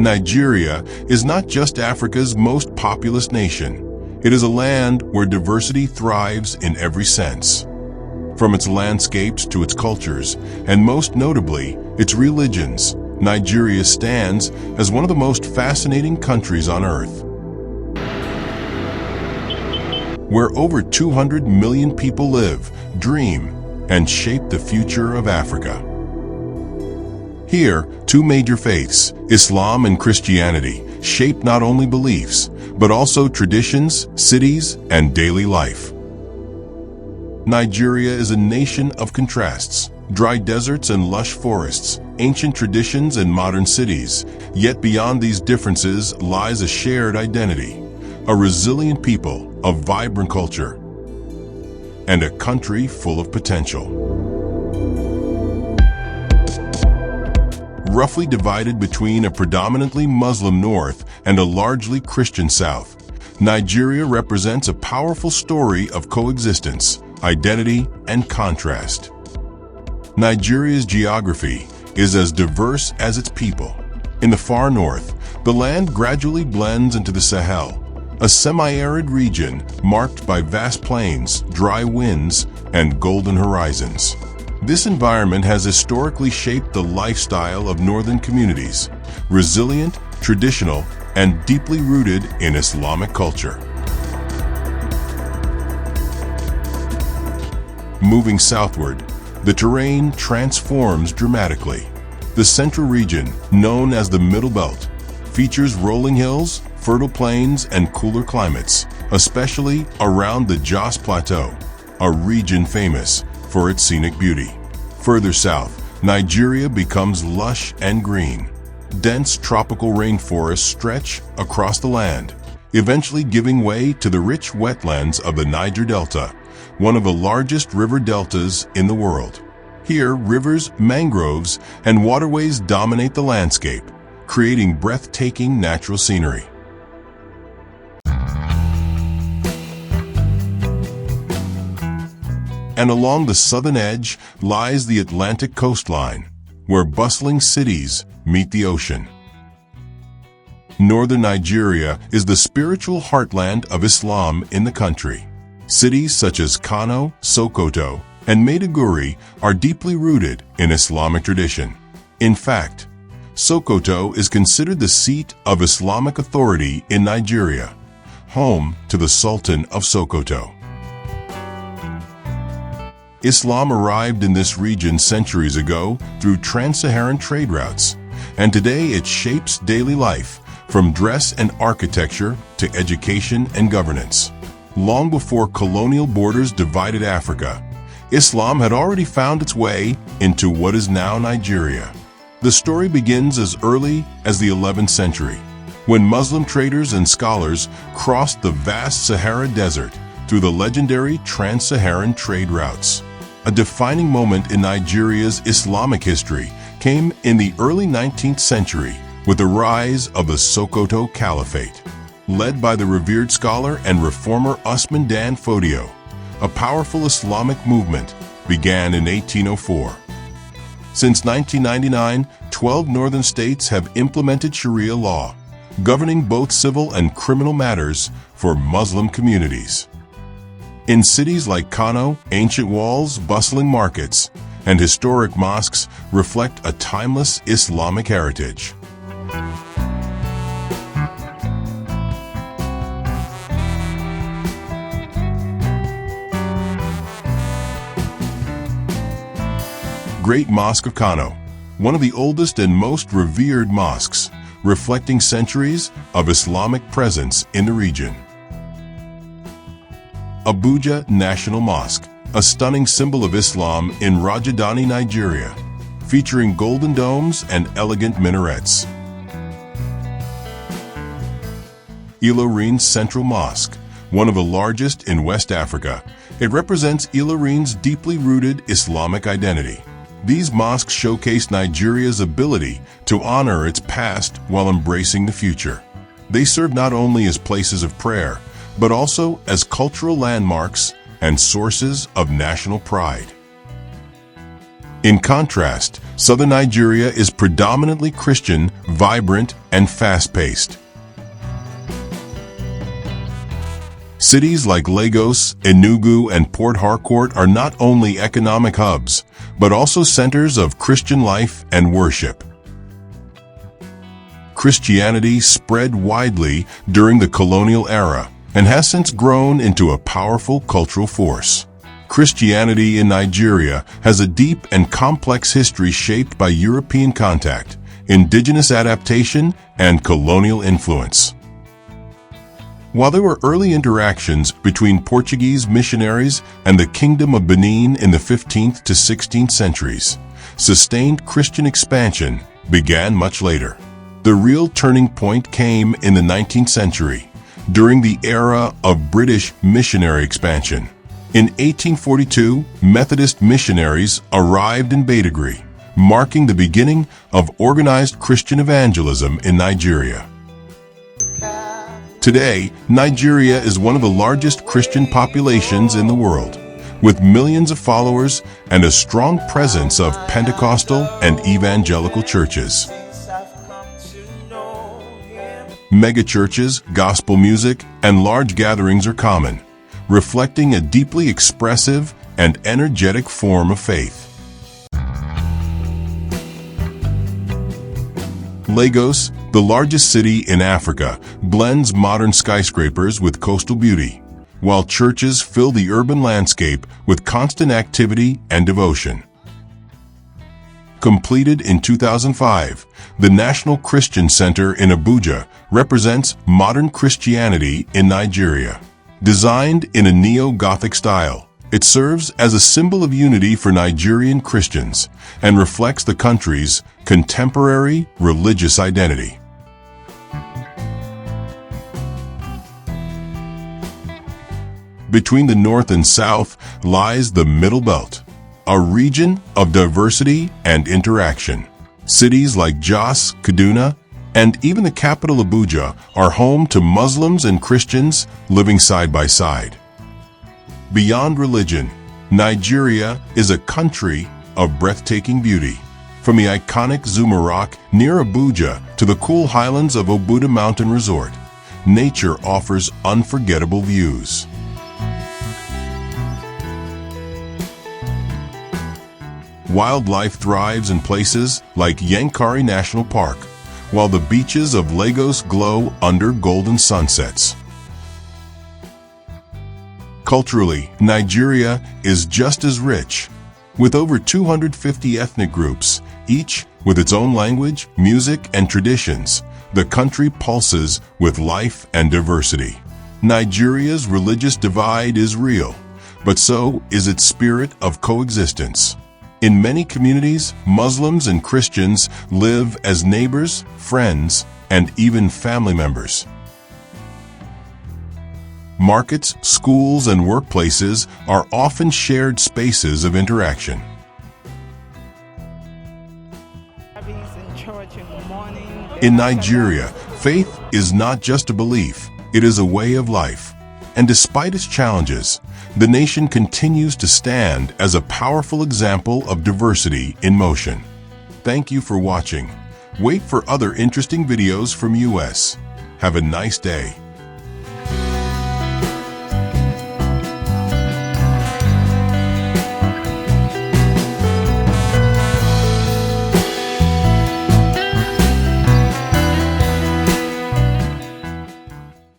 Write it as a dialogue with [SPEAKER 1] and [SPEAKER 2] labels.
[SPEAKER 1] Nigeria is not just Africa's most populous nation. It is a land where diversity thrives in every sense. From its landscapes to its cultures, and most notably, its religions, Nigeria stands as one of the most fascinating countries on earth. Where over 200 million people live, dream, and shape the future of Africa. Here, two major faiths, Islam and Christianity, shape not only beliefs, but also traditions, cities, and daily life. Nigeria is a nation of contrasts, dry deserts and lush forests, ancient traditions and modern cities. Yet beyond these differences lies a shared identity, a resilient people, a vibrant culture, and a country full of potential. Roughly divided between a predominantly Muslim north and a largely Christian south, Nigeria represents a powerful story of coexistence, identity, and contrast. Nigeria's geography is as diverse as its people. In the far north, the land gradually blends into the Sahel, a semi-arid region marked by vast plains, dry winds, and golden horizons. This environment has historically shaped the lifestyle of northern communities, resilient, traditional, and deeply rooted in Islamic culture. Moving southward, the terrain transforms dramatically. The central region, known as the Middle Belt, features rolling hills, fertile plains, and cooler climates, especially around the Jos Plateau, a region famous for its scenic beauty. Further south, Nigeria becomes lush and green. Dense tropical rainforests stretch across the land, eventually giving way to the rich wetlands of the Niger Delta, one of the largest river deltas in the world. Here, rivers, mangroves, and waterways dominate the landscape, creating breathtaking natural scenery. And along the southern edge lies the Atlantic coastline, where bustling cities meet the ocean. Northern Nigeria is the spiritual heartland of Islam in the country. Cities such as Kano, Sokoto, and Maiduguri are deeply rooted in Islamic tradition. In fact, Sokoto is considered the seat of Islamic authority in Nigeria, home to the Sultan of Sokoto. Islam arrived in this region centuries ago through trans-Saharan trade routes, and today it shapes daily life, from dress and architecture to education and governance. Long before colonial borders divided Africa, Islam had already found its way into what is now Nigeria. The story begins as early as the 11th century, when Muslim traders and scholars crossed the vast Sahara Desert through the legendary trans-Saharan trade routes. A defining moment in Nigeria's Islamic history came in the early 19th century with the rise of the Sokoto Caliphate. Led by the revered scholar and reformer Usman Dan Fodio, a powerful Islamic movement began in 1804. Since 1999, 12 northern states have implemented Sharia law, governing both civil and criminal matters for Muslim communities. In cities like Kano, ancient walls, bustling markets, and historic mosques reflect a timeless Islamic heritage. Great Mosque of Kano, one of the oldest and most revered mosques, reflecting centuries of Islamic presence in the region. Abuja National Mosque, a stunning symbol of Islam in Rajadhani, Nigeria, featuring golden domes and elegant minarets. Ilorin Central Mosque, one of the largest in West Africa, it represents Ilorin's deeply rooted Islamic identity. These mosques showcase Nigeria's ability to honor its past while embracing the future. They serve not only as places of prayer, but also as cultural landmarks and sources of national pride. In contrast, southern Nigeria is predominantly Christian, vibrant, and fast-paced. Cities like Lagos, Enugu, and Port Harcourt are not only economic hubs, but also centers of Christian life and worship. Christianity spread widely during the colonial era and has since grown into a powerful cultural force. Christianity in Nigeria has a deep and complex history shaped by European contact, indigenous adaptation, and colonial influence. While there were early interactions between Portuguese missionaries and the Kingdom of Benin in the 15th to 16th centuries, sustained Christian expansion began much later. The real turning point came in the 19th century, during the era of British missionary expansion. In 1842, Methodist missionaries arrived in Badagry, marking the beginning of organized Christian evangelism in Nigeria. Today, Nigeria is one of the largest Christian populations in the world, with millions of followers and a strong presence of Pentecostal and evangelical churches. Megachurches, gospel music, and large gatherings are common, reflecting a deeply expressive and energetic form of faith. Lagos, the largest city in Africa, blends modern skyscrapers with coastal beauty, while churches fill the urban landscape with constant activity and devotion. Completed in 2005, the National Christian Center in Abuja represents modern Christianity in Nigeria. Designed in a neo-Gothic style, it serves as a symbol of unity for Nigerian Christians and reflects the country's contemporary religious identity. Between the north and south lies the Middle Belt, a region of diversity and interaction. Cities like Jos, Kaduna, and even the capital Abuja are home to Muslims and Christians living side by side. Beyond religion, Nigeria is a country of breathtaking beauty. From the iconic Zuma Rock near Abuja to the cool highlands of Obudu Mountain Resort, nature offers unforgettable views. Wildlife thrives in places like Yankari National Park, while the beaches of Lagos glow under golden sunsets. Culturally, Nigeria is just as rich, with over 250 ethnic groups, each with its own language, music, and traditions. The country pulses with life and diversity. Nigeria's religious divide is real, but so is its spirit of coexistence. In many communities, Muslims and Christians live as neighbors, friends, and even family members. Markets, schools, and workplaces are often shared spaces of interaction. In Nigeria, faith is not just a belief, it is a way of life. And despite its challenges, the nation continues to stand as a powerful example of diversity in motion. Thank you for watching. Wait for other interesting videos from US. Have a nice day.